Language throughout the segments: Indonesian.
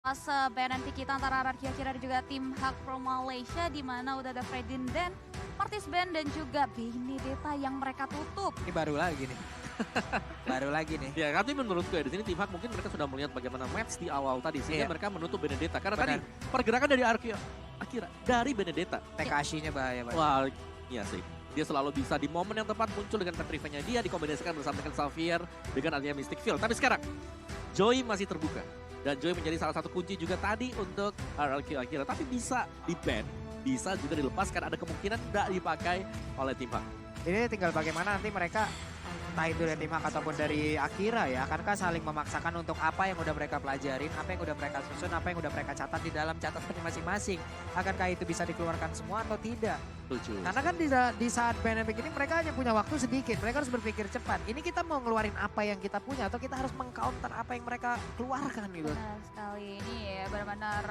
Fase ban nanti kita antara RRQ Akira dan juga tim Hak Pro Malaysia di mana udah ada Fredin dan Martis Ben dan juga Benedetta yang mereka tutup. Ini baru lagi nih. Baru lagi nih. Ya, tapi menurutku ya di sini tim Hak mungkin mereka sudah melihat bagaimana match di awal tadi sehingga Iya. mereka menutup Benedetta karena Benar. tadi pergerakan dari Akira dari Benedetta. Tekashi-nya bahaya banget. Wah, iya sih. Dia selalu bisa di momen yang tepat muncul dengan Petrify-nya dia dikombinasikan bersama dengan Xavier dengan adanya Mystic Field. Tapi sekarang Joy masih terbuka dan Joy menjadi salah satu kunci juga tadi untuk RRQ Akira. Tapi bisa di-ban, bisa juga dilepaskan. Ada kemungkinan tidak dipakai oleh tim Hak. Ini tinggal bagaimana nanti mereka entah itu dari tim Hak ataupun dari Akira ya, akankah saling memaksakan untuk apa yang udah mereka pelajarin, apa yang udah mereka susun, apa yang udah mereka catat di dalam catatan masing-masing. Akankah itu bisa dikeluarkan semua atau tidak? Setuju. Karena kan di saat pandemic ini mereka hanya punya waktu sedikit, mereka harus berpikir cepat. Ini kita mau ngeluarin apa yang kita punya atau kita harus mengcounter apa yang mereka keluarkan gitu. Benar sekali, ini ya benar-benar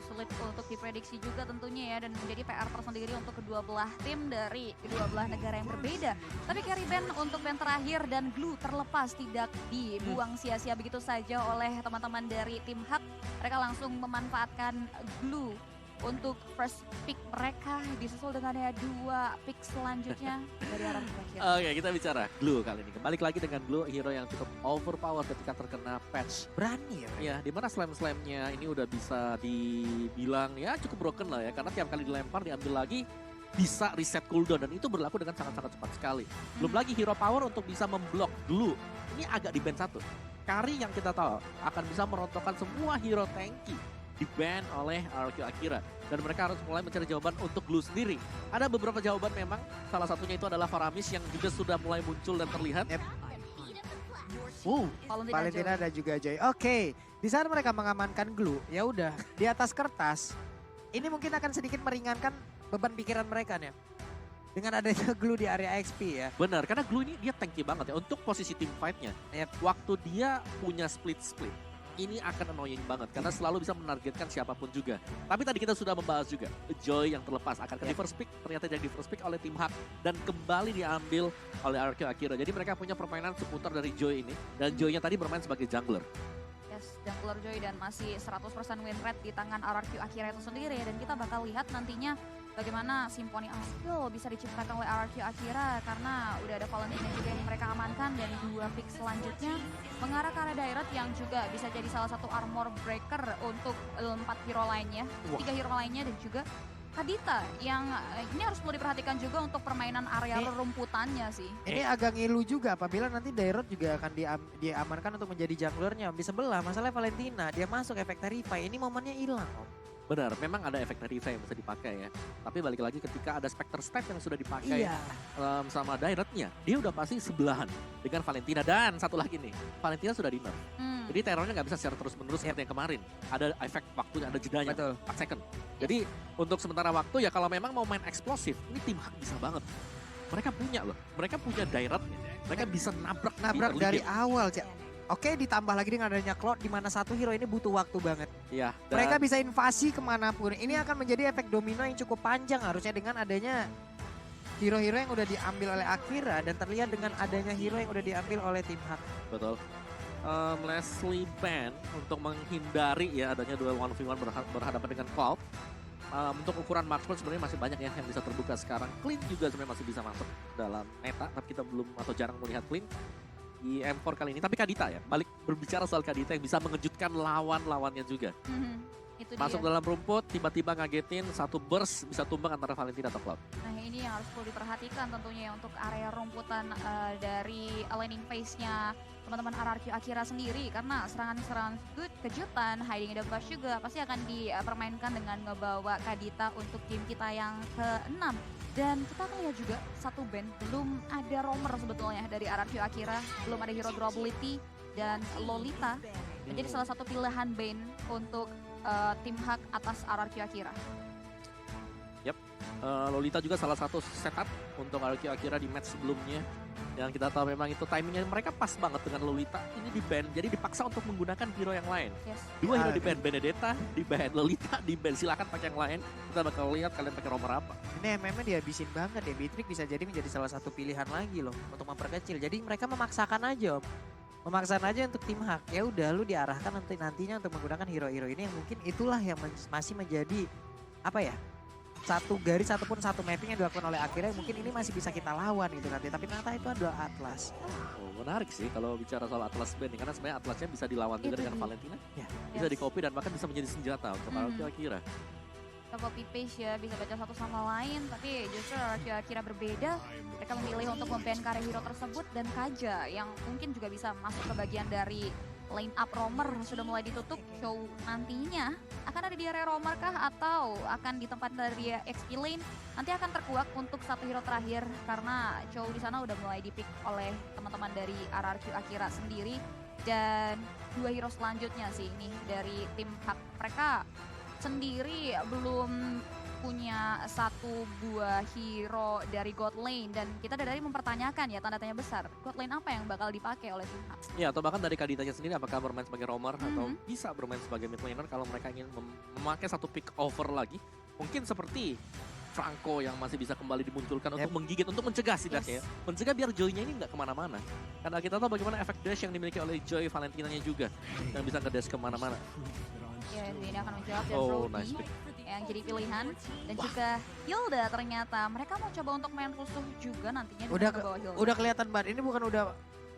sulit untuk diprediksi juga tentunya ya dan menjadi PR tersendiri untuk kedua belah tim dari kedua belah negara yang berbeda. Tapi carry ban untuk ban terakhir dan Glue terlepas tidak dibuang sia-sia begitu saja oleh teman-teman dari tim Hak. Mereka langsung memanfaatkan Glue untuk first pick mereka disusul dengan ya 2 pick selanjutnya dari arah terakhir. Oke, kita bicara Glue kali ini. Balik lagi dengan Glue, hero yang cukup overpower ketika terkena patch. Berani ya. Ya, dimana slam-slamnya ini udah bisa dibilang ya cukup broken lah ya. Karena tiap kali dilempar diambil lagi bisa reset cooldown dan itu berlaku dengan sangat-sangat cepat sekali. Belum lagi hero power untuk bisa memblok Glue. Ini agak di ban satu. Kari yang kita tahu akan bisa merontokkan semua hero tanky di-ban oleh RRQ Akira. Dan mereka harus mulai mencari jawaban untuk Glue sendiri. Ada beberapa jawaban memang, salah satunya itu adalah Faramis yang juga sudah mulai muncul dan terlihat. Yep. Valentina Valentina dan juga Joy. Oke, di saat mereka mengamankan Glue, ya udah di atas kertas. Ini mungkin akan sedikit meringankan beban pikiran mereka nih. Dengan adanya Glue di area XP ya. Benar, karena Glue ini dia tanky banget ya. Untuk posisi team fight-nya, waktu dia punya split-split, ini akan annoying banget karena selalu bisa menargetkan siapapun juga. Tapi tadi kita sudah membahas juga Joy yang terlepas akan ke di first pick, ternyata jadi di first pick oleh tim Hak dan kembali diambil oleh RRQ Akira. Jadi mereka punya permainan seputar dari Joy ini dan Joy-nya tadi bermain sebagai jungler. Yes, jungler Joy dan masih 100% win rate di tangan RRQ Akira itu sendiri dan kita bakal lihat nantinya bagaimana Symphony of Skill bisa diciptakan oleh RRQ Akira karena udah ada Valentina juga yang mereka amankan dan 2 pick selanjutnya mengarah ke arah Direct yang juga bisa jadi salah satu armor breaker untuk 4 hero lainnya, 3 hero lainnya dan juga Kadita yang ini harus perlu diperhatikan juga untuk permainan area rumputannya sih. Ini agak ngilu juga apabila nanti Dairot juga akan diamankan untuk menjadi junglernya. Di sebelah masalah Valentina, dia masuk efek Tarify, ini momennya hilang Om. Benar, memang ada efek Tarify yang bisa dipakai ya. Tapi balik lagi ketika ada Spectre Step yang sudah dipakai sama Direct-nya, dia udah pasti sebelahan dengan Valentina. Dan satu lagi nih, Valentina sudah di nerf. Jadi terornya nggak bisa secara terus-menerus seperti yang kemarin. Ada efek waktunya, ada jedanya, Betul. 4 second. Jadi untuk sementara waktu ya kalau memang mau main eksplosif, ini tim Hak bisa banget. Mereka punya loh, mereka punya Direct-nya. Mereka bisa nabrak di dari early game. awal, Cak. Oke, ditambah lagi dengan adanya Cloud di mana satu hero ini butuh waktu banget. Iya, Mereka bisa invasi kemanapun. Ini akan menjadi efek domino yang cukup panjang harusnya dengan adanya hero-hero yang udah diambil oleh Akira dan terlihat dengan adanya hero yang udah diambil oleh tim Hak. betul. Leslie ban untuk menghindari ya adanya duel 1v1 berhadapan dengan Cloud. Untuk ukuran marksman sebenarnya masih banyak ya yang bisa terbuka sekarang. Clean juga sebenarnya masih bisa masuk dalam meta, tapi kita belum atau jarang melihat Clean di M4 kali ini. Tapi Kadita ya, balik berbicara soal Kadita yang bisa mengejutkan lawan-lawannya juga. Itu Masuk dia. dalam rumput, tiba-tiba ngagetin, satu burst bisa tumbang antara Valentina atau Cloud. Nah ini yang harus perlu diperhatikan tentunya ya untuk area rumputan dari laning phase-nya teman-teman RRQ Akira sendiri karena serangan-serangan kejutan, hiding in the bush juga pasti akan dipermainkan dengan ngebawa Kadita untuk game kita yang ke-6. Dan kita akan lihat juga satu band belum ada roamer sebetulnya dari RRQ Akira, belum ada hero durability dan Lolita menjadi salah satu pilihan band untuk tim Hak atas RRQ Akira. Lolita juga salah satu setup untuk RRQ Akira di match sebelumnya. Yang kita tahu memang itu timingnya mereka pas banget dengan Lolita. Ini di ban, jadi dipaksa untuk menggunakan hero yang lain. Yes. 2 hero di ban, Benedetta di ban, Lolita di ban. Silakan pakai yang lain. Kita bakal lihat kalian pakai romer apa. Ini MM-nya dihabisin banget ya. Beatrix bisa jadi menjadi salah satu pilihan lagi loh untuk memperkecil. Jadi mereka memaksakan aja Om. Memaksakan aja untuk tim Hak. Ya udah lu diarahkan nantinya untuk menggunakan hero-hero ini yang mungkin itulah yang masih menjadi apa ya? Satu garis ataupun satu mapping yang dilakukan oleh Akira yang mungkin ini masih bisa kita lawan gitu nanti. Tapi ternyata itu adalah Atlas. Oh, menarik sih kalau bicara soal Atlas Band nih, karena sebenarnya Atlasnya bisa dilawan juga Itu dengan dia. Valentina. Ya. Bisa di-copy dan bahkan bisa menjadi senjata untuk Hmm. Akira. Kita copy paste ya, bisa baca satu sama lain, tapi justru kira-kira berbeda. Mereka memilih untuk memban karya hero tersebut dan Kaja yang mungkin juga bisa masuk ke bagian dari line up roamer sudah mulai ditutup. Show nantinya akan ada di area roamer kah atau akan di tempat dari XP lane, nanti akan terkuak untuk satu hero terakhir karena show di sana udah mulai dipick oleh teman-teman dari RRQ Akira sendiri. Dan dua hero selanjutnya sih ini dari tim Hak, mereka sendiri belum punya satu buah hero dari God Lane dan kita dari mempertanyakan ya tanda tanya besar God Lane apa yang bakal dipakai oleh tim Hak. Ya, atau bahkan dari Kaditanya sendiri apakah bermain sebagai roamer atau Mhm. bisa bermain sebagai mid laner kalau mereka ingin memakai satu pick over lagi. Mungkin seperti Franco yang masih bisa kembali dimunculkan untuk menggigit, untuk mencegah setidaknya. Mencegah biar Joy-nya ini nggak kemana-mana. Karena kita tahu bagaimana efek dash yang dimiliki oleh Joy Valentinanya juga. Yang bisa nge-dash kemana-mana. Ya ini akan menjawab dan Oh, Brody nice pick. yang jadi pilihan dan juga Hilda ternyata mereka mau coba untuk main rusuh juga nantinya dengan Udah membawa Hilda. udah kelihatan banget ini bukan udah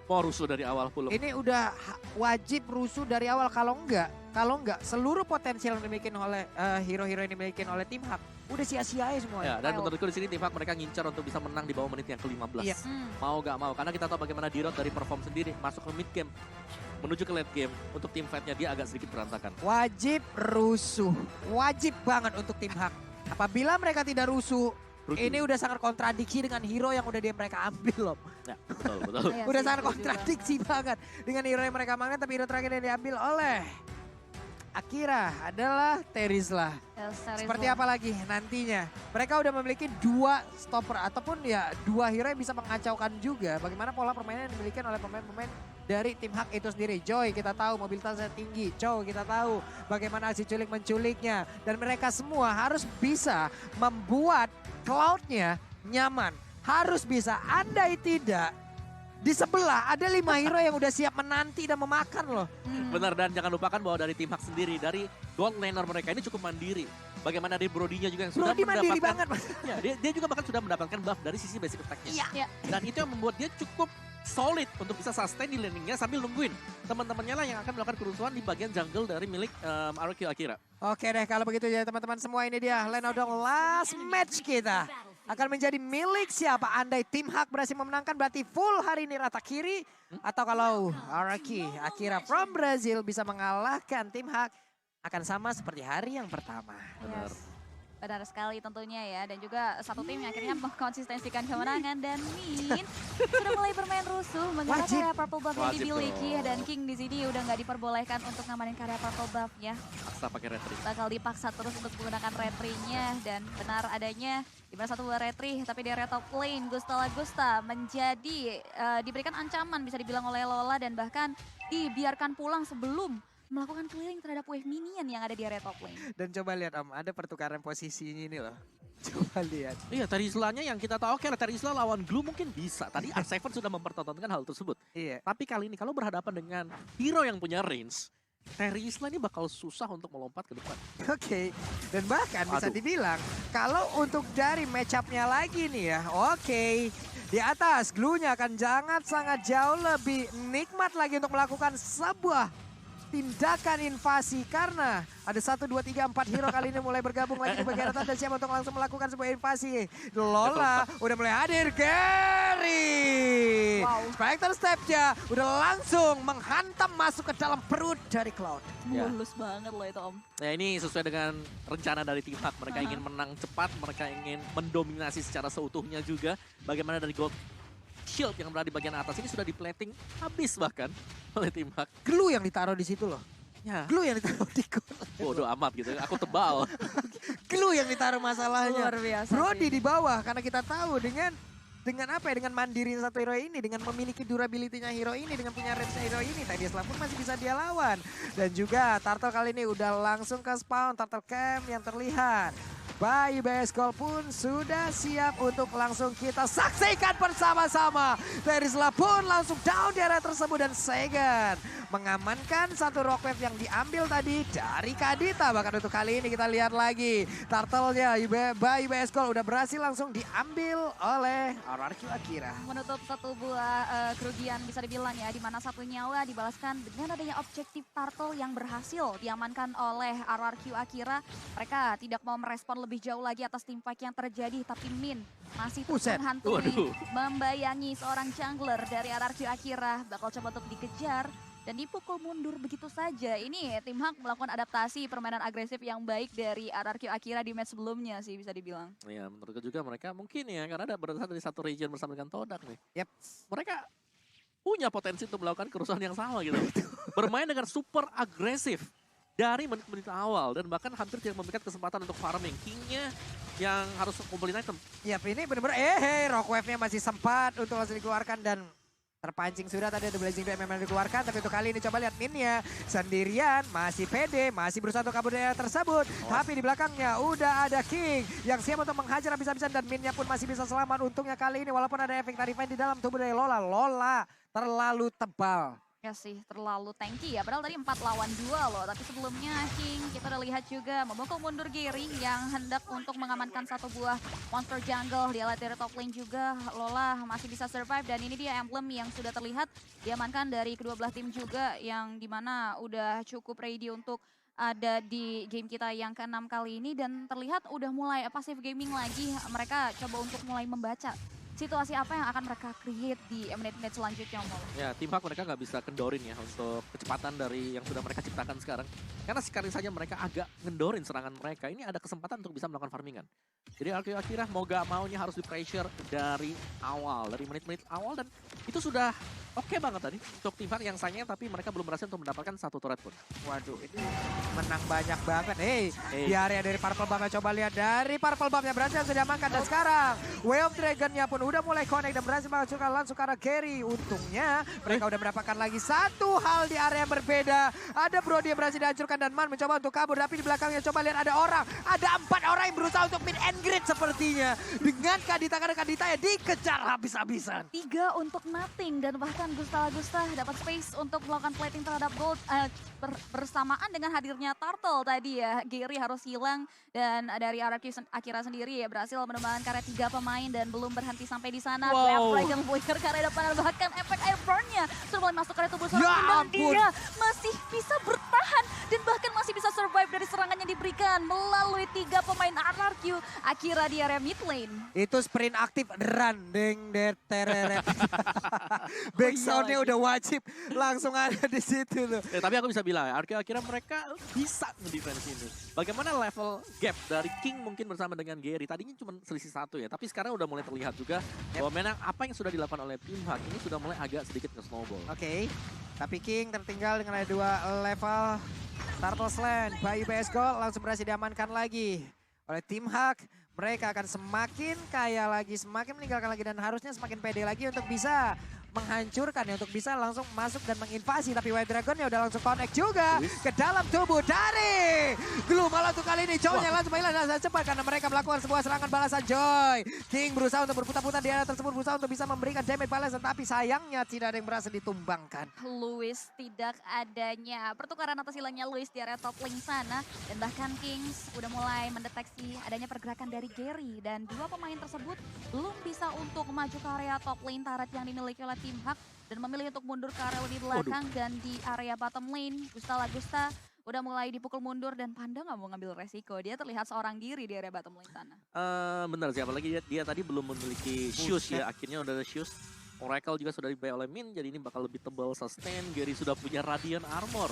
Mau rusuh dari awal puluh. ini udah wajib rusuh dari awal kalau enggak seluruh potensial yang dimiliki oleh hero-hero yang dimiliki oleh tim Hak udah sia-sia semua. Ya, dan menurutku di sini tim Hak mereka ngincar untuk bisa menang di bawah menit yang ke-15. Iya. Mau gak mau, karena kita tahu bagaimana Dirot dari perform sendiri masuk ke mid game menuju ke late game, untuk tim fight-nya dia agak sedikit berantakan. Wajib rusuh, wajib banget untuk tim Hak. Apabila mereka tidak rusuh, Rugi. ini udah sangat kontradiksi dengan hero yang udah mereka ambil loh. Ya, betul, betul. Iya Udah sih, sangat setuju kontradiksi banget dengan hero yang mereka magnet, tapi hero terakhir yang diambil oleh Akira adalah Terizla. banget. Seperti apa lagi nantinya? Mereka udah memiliki dua stopper ataupun ya dua hero yang bisa mengacaukan juga. Bagaimana pola permainan yang dimiliki oleh pemain-pemain dari tim Hak itu sendiri. Joy kita tahu mobilitasnya tinggi. Chow kita tahu bagaimana aksi culik menculiknya. Dan mereka semua harus bisa membuat Cloud-nya nyaman. Harus bisa, andai tidak. Di sebelah ada 5 hero yang udah siap menanti dan memakan loh. Benar, dan jangan lupakan bahwa dari tim Hak sendiri, dari gold laner mereka ini cukup mandiri. Bagaimana dari Brody-nya juga yang sudah Brody mandiri mendapatkan, banget mas. ya, dia juga bahkan sudah mendapatkan buff dari sisi basic attack-nya. Iya. Dan itu yang membuat dia cukup solid untuk bisa sustain di landingnya sambil nungguin teman-temannya lah yang akan melakukan kerusuhan di bagian jungle dari milik RRQ Akira. Oke deh kalau begitu ya teman-teman semua, ini dia Lane of the last match kita. Akan menjadi milik siapa? Andai tim Hak berhasil memenangkan berarti full hari ini rata kiri. Atau kalau RRQ Akira from Brazil bisa mengalahkan tim Hak, akan sama seperti hari yang pertama. Benar. Yes. Benar sekali tentunya ya, dan juga satu tim yang akhirnya mengkonsistensikan kemenangan dan Min sudah mulai bermain rusuh mengenai Wajib. karya purple buff yang Wajib dimiliki dong. dan King di sini udah nggak diperbolehkan untuk ngamanin karya purple buff-nya. Paksa pakai retri. Bakal dipaksa terus untuk menggunakan retri-nya dan benar adanya di mana satu buah retri tapi di area top lane Gusta menjadi diberikan ancaman bisa dibilang oleh Lola dan bahkan dibiarkan pulang sebelum melakukan keliling terhadap wave minion yang ada di area top lane. Dan coba lihat Om, ada pertukaran posisinya ini loh. Coba lihat. Iya, Terizla-nya yang kita tahu, oke lah Terizla lawan Glue mungkin bisa. Tadi R7 sudah mempertontonkan hal tersebut. Iya. Tapi kali ini kalau berhadapan dengan hero yang punya range, Terizla ini bakal susah untuk melompat ke depan. Oke, dan bahkan bisa Waduh. dibilang kalau untuk dari match up-nya lagi nih ya, oke. Di atas Glue-nya akan sangat jauh lebih nikmat lagi untuk melakukan sebuah tindakan invasi karena ada 1, 2, 3, 4 hero kali ini mulai bergabung lagi di bagian atas dan siap untuk langsung melakukan sebuah invasi. Lola udah mulai hadir, Gary. Wow. Spectre step-nya udah langsung menghantam masuk ke dalam perut dari Cloud. Ya. Mulus banget loh itu Om. Nah ini sesuai dengan rencana dari tim Hak. Mereka ingin menang cepat, mereka ingin mendominasi secara seutuhnya juga. Bagaimana dari Gold Shield yang berada di bagian atas ini sudah di-plating habis bahkan oleh tim Hak. Glue yang ditaruh di situ loh. Ya, Glue yang ditaruh di goal. bodoh amat gitu. Aku tebal. Glue yang ditaruh masalahnya. Luar biasa Brody sih. di bawah karena kita tahu dengan apa ya, dengan mandiri satu hero ini, dengan memiliki durability-nya hero ini, dengan punya range hero ini, tadi Islam pun masih bisa dia lawan. Dan juga Turtle kali ini udah langsung ke spawn, Turtle Camp yang terlihat. Bayi Beskol pun sudah siap untuk langsung kita saksikan bersama-sama. Terisla pun langsung down di area tersebut dan Segen mengamankan satu rock wave yang diambil tadi dari Kadita. Bahkan untuk kali ini kita lihat lagi turtle-nya Bayi Beskol udah berhasil langsung diambil oleh RRQ Akira. Menutup satu buah kerugian bisa dibilang ya, di mana satu nyawa dibalaskan dengan adanya objektif turtle yang berhasil diamankan oleh RRQ Akira. Mereka tidak mau merespon lebih jauh lagi atas team fight yang terjadi, tapi Min masih terus Buset. menghantui, membayangi seorang jungler dari RRQ Akira, bakal coba untuk dikejar dan dipukul mundur begitu saja. Ini tim Hak melakukan adaptasi permainan agresif yang baik dari RRQ Akira di match sebelumnya sih bisa dibilang. Ya, menurutku juga mereka mungkin ya, karena ada berasal dari satu region bersama dengan Todak nih. Yep. Mereka punya potensi untuk melakukan kerusuhan yang sama gitu. Bermain dengan super agresif dari menit-menit awal dan bahkan hampir tidak memberikan kesempatan untuk farming. King-nya yang harus kumpulin item. Yap, ini bener-bener rock wave-nya masih sempat untuk langsung dikeluarkan dan terpancing sudah tadi ada Blazing Dome yang dikeluarkan. Tapi untuk kali ini coba lihat Min-nya sendirian, masih pede, masih berusaha untuk kabur dari area tersebut. Tapi di belakangnya udah ada King yang siap untuk menghajar habis-habisan dan Min-nya pun masih bisa selamat. Untungnya kali ini walaupun ada efek Tarifine di dalam tubuh dari Lola. Lola terlalu tebal. Ya sih, terlalu tanky ya. Padahal tadi 4 lawan 2 loh. Tapi sebelumnya King, kita udah lihat juga memukul mundur Gary yang hendak untuk mengamankan satu buah monster jungle. Dia lihat dari top lane juga, Lola masih bisa survive. Dan ini dia emblem yang sudah terlihat diamankan dari kedua belah tim juga. Yang dimana udah cukup ready untuk ada di game kita yang ke-6 kali ini. Dan terlihat udah mulai passive gaming lagi. Mereka coba untuk mulai membaca situasi apa yang akan mereka create di menit-menit selanjutnya, Om. Ya, tim Hak mereka nggak bisa kendorin ya untuk kecepatan dari yang sudah mereka ciptakan sekarang. Karena sekali saja mereka agak ngendorin serangan mereka, ini ada kesempatan untuk bisa melakukan farmingan. Jadi RRQ Akira mau gak maunya harus di pressure dari awal, dari menit-menit awal dan itu sudah oke banget tadi untuk tim Hak yang sayangnya tapi mereka belum berhasil untuk mendapatkan satu turret pun. Waduh, ini menang banyak banget. Di area dari Purple Buff-nya coba lihat dari Purple Buff-nya berhasil sudah diamankan. Dan sekarang Way of Dragon-nya pun udah mulai connect dan berhasil menghancurkan langsung ke arah Gary. Untungnya mereka udah mendapatkan lagi satu hal di area yang berbeda. Ada Brody yang berhasil dihancurkan dan Man mencoba untuk kabur. Tapi di belakangnya coba lihat ada orang. Ada 4 orang yang berusaha untuk mid and grid sepertinya. Dengan Kadita, karena Kadita ya dikejar habis-habisan. 3 untuk nothing dan bahkan Gusta dapat space untuk melakukan plating terhadap gold bersamaan dengan hadirnya Turtle tadi ya. Gary harus hilang dan dari RRQ Akira sendiri ya berhasil menemukan karya 3 pemain dan belum berhenti sampai di sana. Dragon Boyer karya depan dan bahkan efek Airborne-nya sudah mulai masuk ke tubuh seorang dan dia masih bisa bertahan dan bahkan masih bisa survive dari serangan yang diberikan melalui 3 pemain RRQ Akira di area mid lane. Itu sprint aktif run deng der tereret. Back sound-nya udah wajib langsung ada di situ loh. Tapi aku bisa bilang ya, akhirnya mereka bisa ngedefense ini. Bagaimana level gap dari King mungkin bersama dengan Gary. Tadinya cuma selisih 1 ya, tapi sekarang udah mulai terlihat juga bahwa memang apa yang sudah dilakukan oleh tim Hak ini sudah mulai agak sedikit nge-snowball. Oke, tapi King tertinggal dengan ada 2 level. Turtle Land, Bayi BS Gold langsung berhasil diamankan lagi oleh tim Hak. Mereka akan semakin kaya lagi, semakin meninggalkan lagi dan harusnya semakin pede lagi untuk bisa menghancurkan ya, untuk bisa langsung masuk dan menginvasi. Tapi White Dragon ya udah langsung connect juga ke dalam tubuh dari Gloom. Malah untuk kali ini Joy-nya langsung hilang dan cepat karena mereka melakukan sebuah serangan balasan Joy. King berusaha untuk berputar-putar di area tersebut, berusaha untuk bisa memberikan damage balasan, tapi sayangnya tidak ada yang berhasil ditumbangkan. Luis tidak adanya pertukaran atas hilangnya Luis di area top lane sana dan bahkan Kings udah mulai mendeteksi adanya pergerakan dari Gary dan 2 pemain tersebut belum bisa untuk maju ke area top lane turret yang dimiliki oleh tim Hak dan memilih untuk mundur ke area di belakang. Dan di area bottom lane Gusta udah mulai dipukul mundur dan Panda nggak mau ngambil resiko. Dia terlihat seorang diri di area bottom lane sana. Benar sih, apalagi dia tadi belum memiliki shoes ya, akhirnya udah ada shoes. Oracle juga sudah dibayar oleh Min, jadi ini bakal lebih tebal sustain. Gary sudah punya Radiant Armor.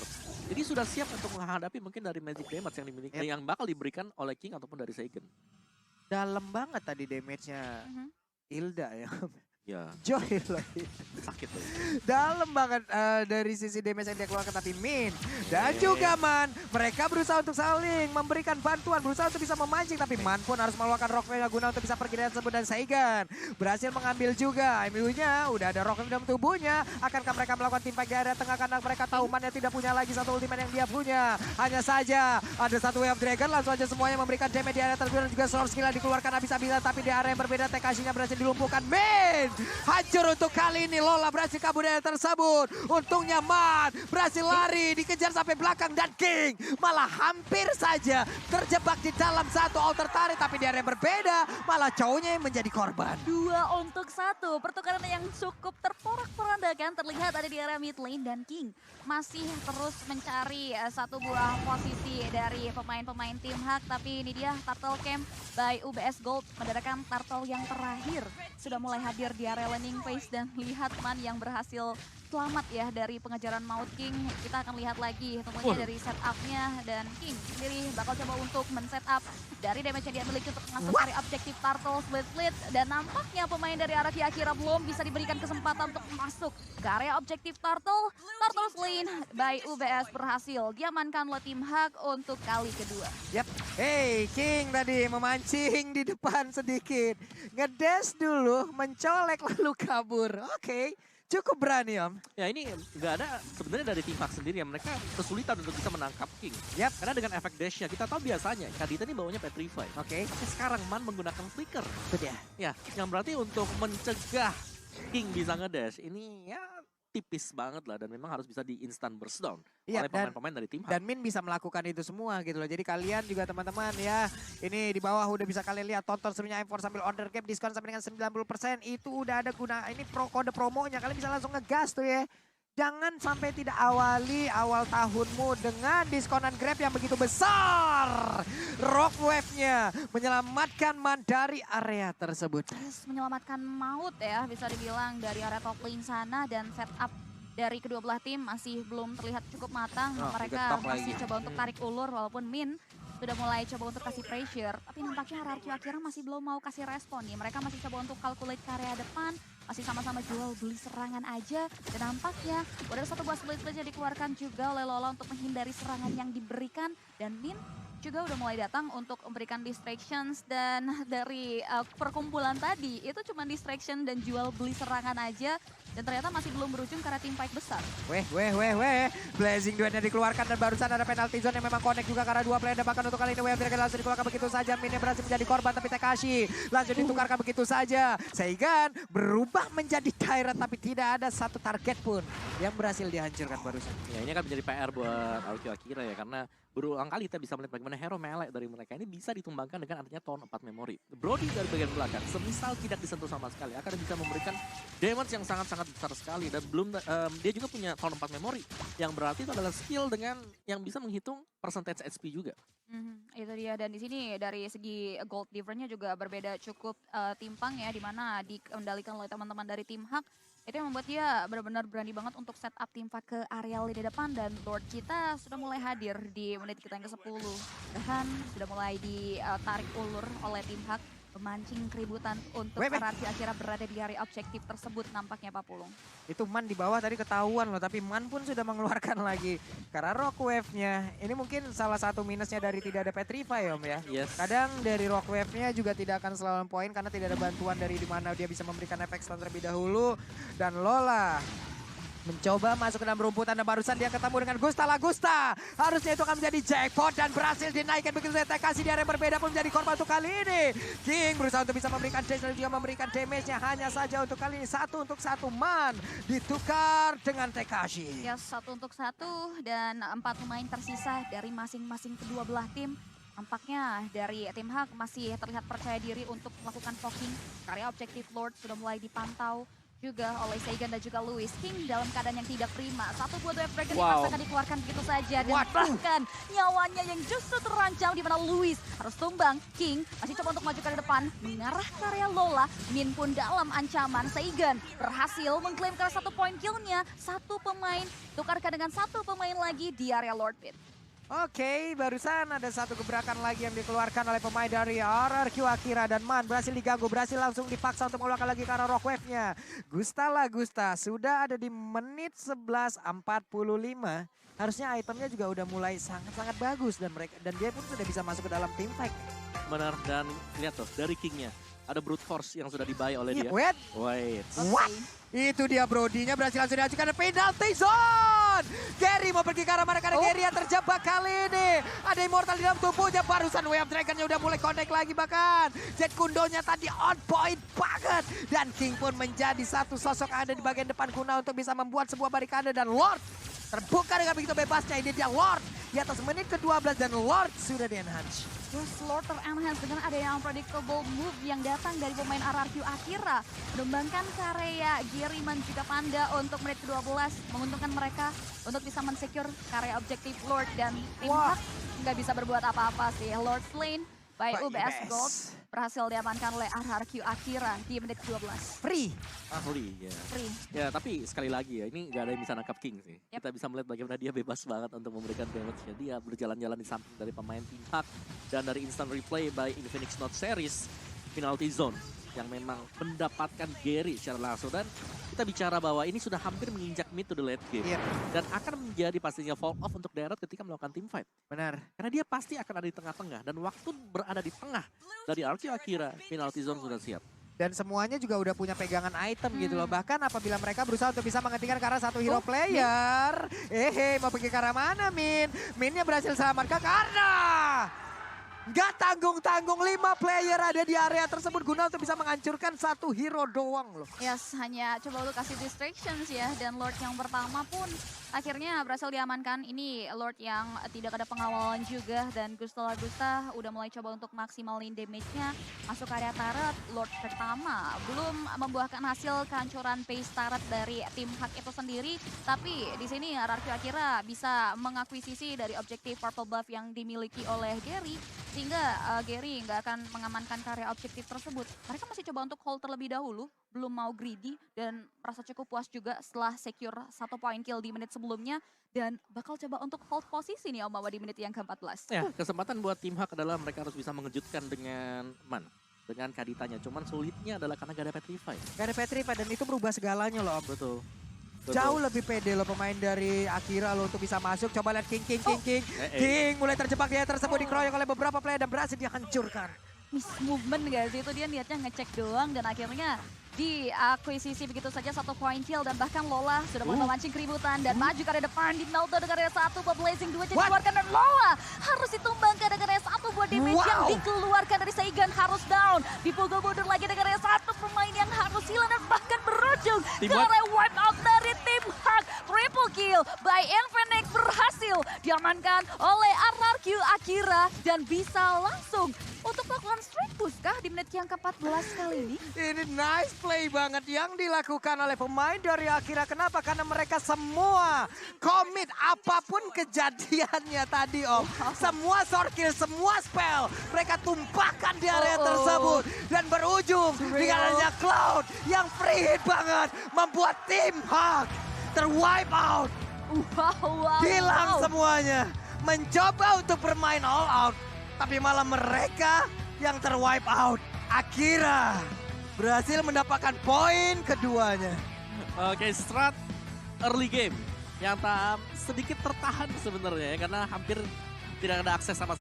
Jadi sudah siap untuk menghadapi mungkin dari magic damage yang dimiliki, yang bakal diberikan oleh King ataupun dari Seigen. Dalam banget tadi damage-nya Hilda ya. Ya, Joy Lloyd. sakit loh. Dalam banget dari sisi damage yang dia keluarkan, tapi Min dan juga Man, mereka berusaha untuk saling memberikan bantuan, berusaha untuk bisa memancing, tapi Man pun harus mengeluarkan Rockwave guna untuk bisa pergi dari tersebut, dan Saigan berhasil mengambil juga MU-nya, udah ada Rockwave dalam tubuhnya. Akankah mereka melakukan tim fight di area tengah karena mereka tahu Man yang tidak punya lagi satu ultimate yang dia punya. Hanya saja ada satu Wave of Dragon, langsung aja semuanya memberikan damage di area tersebut, dan juga Source skill dikeluarkan habis-habisan, tapi di area yang berbeda Tekashi-nya berhasil dilumpuhkan. Min hancur untuk kali ini, Lola berhasil kabur dari tersebut. Untungnya Man berhasil lari, dikejar sampai belakang, dan King malah hampir saja terjebak di dalam satu outer turret, tapi di area yang berbeda malah cowoknya yang menjadi korban. 2 untuk 1, pertukaran yang cukup terporak-porandakan terlihat ada di area mid lane, dan King masih terus mencari satu buah posisi dari pemain-pemain tim Hak, tapi ini dia Turtle Camp by UBS Gold mendaratkan Turtle yang terakhir sudah mulai hadir di area landing phase, dan lihat Man yang berhasil selamat ya dari pengejaran Maut King. Kita akan lihat lagi tentunya dari setup-nya, dan King sendiri bakal coba untuk men-setup dari damage yang dia miliki untuk masuk dari objektif Turtle Split, dan nampaknya pemain dari Araki Akira belum bisa diberikan kesempatan untuk masuk ke area objektif Turtle. Turtle Lane by UBS berhasil diamankan oleh tim Hak untuk kali kedua. Yap, hey King tadi memancing di depan sedikit, ngedash dulu, mencolek lalu kabur. Oke. Cukup berani Om. Ya ini nggak ada sebenarnya dari tim Hak sendiri ya, mereka kesulitan untuk bisa menangkap King. Yap. Karena dengan efek dash-nya, kita tahu biasanya Kadita ini bawanya Petrify. Oke. Tapi sekarang Man menggunakan flicker. Itu dia. Ya, yang berarti untuk mencegah King bisa ngedash ini ya tipis banget lah, dan memang harus bisa di instant burst down Iya, oleh pemain-pemain dari tim Hak. Dan Min bisa melakukan itu semua gitu loh. Jadi kalian juga teman-teman ya, ini di bawah udah bisa kalian lihat, tonton serunya M4 sambil order cap diskon sampai dengan 90%. Itu udah ada guna, ini kode promonya, kalian bisa langsung ngegas tuh ya. Jangan sampai tidak awali awal tahunmu dengan diskonan Grab yang begitu besar. Rockwave-nya menyelamatkan Man dari area tersebut. Terus menyelamatkan Maut ya, bisa dibilang dari area top lane sana, dan setup dari kedua belah tim masih belum terlihat cukup matang. Mereka ketok masih lagi. coba untuk tarik ulur, walaupun Min sudah mulai coba untuk kasih pressure. Tapi nampaknya Araki Akira masih belum mau kasih respon nih. Mereka masih coba untuk calculate ke area depan, masih sama-sama jual beli serangan aja. Dan nampaknya udah ada satu buah split yang dikeluarkan juga oleh Lola untuk menghindari serangan yang diberikan. Dan Min juga udah mulai datang untuk memberikan distractions, dan dari perkumpulan tadi itu cuma distraction dan jual beli serangan aja, dan ternyata masih belum berujung karena tim fight besar. Weh. Blazing duetnya dikeluarkan, dan barusan ada penalty zone yang memang connect juga karena dua player, dan bahkan untuk kali ini Wave Dragon langsung dikeluarkan begitu saja. Minnya berhasil menjadi korban, tapi Tekashi langsung ditukarkan begitu saja. Saigan berubah menjadi Tyrant, tapi tidak ada satu target pun yang berhasil dihancurkan barusan. Ya ini akan menjadi PR buat Araki Akira ya, karena berulang kali kita bisa melihat bagaimana hero melee dari mereka ini bisa ditumbangkan dengan adanya Tone 4 Memory. Brody dari bagian belakang, semisal tidak disentuh sama sekali, akan bisa memberikan damage yang sangat-sangat besar sekali. Dan belum dia juga punya Tone 4 Memory, yang berarti itu adalah skill dengan yang bisa menghitung percentage HP juga. Itu dia, dan di sini dari segi gold difference-nya juga berbeda cukup timpang ya, di mana dikendalikan oleh teman-teman dari tim Hak. Itu yang membuat dia benar-benar berani banget untuk setup tim fight ke area lini depan, dan Lord kita sudah mulai hadir di menit kita yang ke-10. Bahkan sudah mulai ditarik ulur oleh tim Hak, memancing keributan untuk Araki Akira berada di area objektif tersebut nampaknya Pak Pulung. Itu Man di bawah tadi ketahuan loh, tapi Man pun sudah mengeluarkan lagi. Karena Rockwave-nya, ini mungkin salah satu minusnya dari tidak ada Petrify Om ya. Yes. Kadang dari Rockwave-nya juga tidak akan selalu poin karena tidak ada bantuan dari dimana dia bisa memberikan efek stun terlebih dahulu. Dan Lola mencoba masuk ke dalam rumputan, dan barusan dia ketemu dengan Gusta Lagusta. Harusnya itu akan menjadi jackpot, dan berhasil dinaikkan begitu saja. Tekashi di area berbeda pun menjadi korban untuk kali ini. King berusaha untuk bisa memberikan dash dan juga memberikan damage-nya, hanya saja untuk kali ini 1 untuk 1 Man ditukar dengan Tekashi. Ya, 1 untuk 1, dan 4 pemain tersisa dari masing-masing kedua belah tim. Nampaknya dari tim Hak masih terlihat percaya diri untuk melakukan poking. Karya objektif Lord sudah mulai dipantau juga oleh Saigan dan juga Louis. King dalam keadaan yang tidak prima. Satu buah Wave Dragon dipaksakan dikeluarkan begitu saja. Dan bahkan nyawanya yang justru terancam, di mana Louis harus tumbang. King masih coba untuk maju ke depan, mengarah ke area Lola. Min pun dalam ancaman. Saigan berhasil mengklaim ke 1 poin killnya. 1 pemain tukarkan dengan 1 pemain lagi di area Lord Pit. Oke, barusan ada satu gebrakan lagi yang dikeluarkan oleh pemain dari RRQ Akira dan Man berhasil diganggu, berhasil langsung dipaksa untuk mengeluarkan lagi ke arah Rock Wave-nya. Gusta sudah ada di menit 11.45. Harusnya itemnya juga udah mulai sangat-sangat bagus dan dia pun sudah bisa masuk ke dalam team fight. Benar, dan lihat tuh dari King-nya. Ada brute force yang sudah dibuy oleh dia. Wait. What? Itu dia Brody-nya berhasil langsung diajukan penalty zone. Gary mau pergi ke arah mana karena Gary yang terjebak kali ini. Ada immortal di dalam tubuhnya. Barusan Wave Dragon-nya udah mulai connect lagi bahkan. Jet Kundonya tadi on point banget. Dan King pun menjadi satu sosok yang ada di bagian depan Kuna untuk bisa membuat sebuah barikade. Dan Lord terbuka dengan begitu bebasnya. Ini dia Lord di atas menit ke-12 dan Lord sudah di-enhance. Terus Lord ter-enhance dengan ada yang unpredictable move yang datang dari pemain RRQ Akira. Menumbangkan karya Giriman juga Panda untuk menit ke-12. Menguntungkan mereka untuk bisa mensecure karya objektif Lord dan tim Hak nggak bisa berbuat apa-apa sih. Lord slain by UBS Gold berhasil diamankan oleh RRQ Akira di menit ke-12. Free. Free, ya. Free. Ya, tapi sekali lagi ya, ini nggak ada yang bisa nangkap King sih. Yep. Kita bisa melihat bagaimana dia bebas banget untuk memberikan damage-nya. Dia berjalan-jalan di samping dari pemain tim Hak dan dari instant replay by Infinix Note Series, penalty zone yang memang mendapatkan Gary secara langsung. Dan kita bicara bahwa ini sudah hampir menginjak mid to the late game. Iya. Dan akan menjadi pastinya fall off untuk Deret ketika melakukan team fight. Benar. Karena dia pasti akan ada di tengah-tengah. Dan waktu berada di tengah dari RRQ Akira, penalty zone sudah siap. Dan semuanya juga udah punya pegangan item gitu loh. Bahkan apabila mereka berusaha untuk bisa menghentikan ke arah satu hero player. Mau pergi ke arah mana Min? Minnya berhasil selamatkan karena nggak tanggung-tanggung 5 player ada di area tersebut guna untuk bisa menghancurkan satu hero doang loh. Yes, hanya coba untuk kasih distractions ya. Dan Lord yang pertama pun akhirnya berhasil diamankan. Ini Lord yang tidak ada pengawalan juga. Dan Gusta udah mulai coba untuk maksimalin damage-nya. Masuk ke area turret, Lord pertama belum membuahkan hasil kehancuran base turret dari tim Hak itu sendiri. Tapi di sini RRQ Akira bisa mengakuisisi dari objektif purple buff yang dimiliki oleh Gary. Sehingga Gary nggak akan mengamankan karya objektif tersebut. Mereka masih coba untuk hold terlebih dahulu, belum mau greedy dan merasa cukup puas juga setelah secure 1 point kill di menit sebelumnya. Dan bakal coba untuk hold posisi nih Om Mawa di menit yang ke-14. Ya, kesempatan buat tim Hak adalah mereka harus bisa mengejutkan dengan Man. Dengan Kaditanya, cuman sulitnya adalah karena gak ada Petrify. Gak ada Petrify dan itu berubah segalanya loh Om. Betul. Jauh lebih pede loh pemain dari Akira loh untuk bisa masuk. Coba lihat King. King mulai terjebak dia tersebut dikeroyok oleh beberapa player dan berhasil dihancurkan. Miss movement guys, itu dia niatnya ngecek doang dan akhirnya diakuisisi begitu saja 1 point kill dan bahkan Lola sudah mulai memancing keributan dan maju ke area depan di Naruto dengan area 1 buat Blazing 2 jadi dikeluarkan dan Lola harus ditumbangkan dengan area 1 buat damage yang dikeluarkan dari Saigon harus down. Dipukul mundur lagi dengan area 1 pemain yang harus hilang dan bahkan berujung ke area wipe out dari tim Hak. Triple kill by Infinix berhasil diamankan oleh RRQ Akira dan bisa langsung untuk melakukan straight push kah di menit yang ke-14 kali ini? Ini nice play banget yang dilakukan oleh pemain dari Akira. Kenapa? Karena mereka semua komit apapun kejadiannya tadi Om. Semua sword kill, semua spell mereka tumpahkan di area tersebut. Dan berujung dengan adanya Cloud yang free hit banget. Membuat tim Hak terwipe out. Hilang semuanya. Mencoba untuk bermain all out. Tapi malah mereka yang terwipe out. Akira berhasil mendapatkan poin keduanya. Oke, strat early game yang sedikit tertahan sebenarnya ya, karena hampir tidak ada akses sama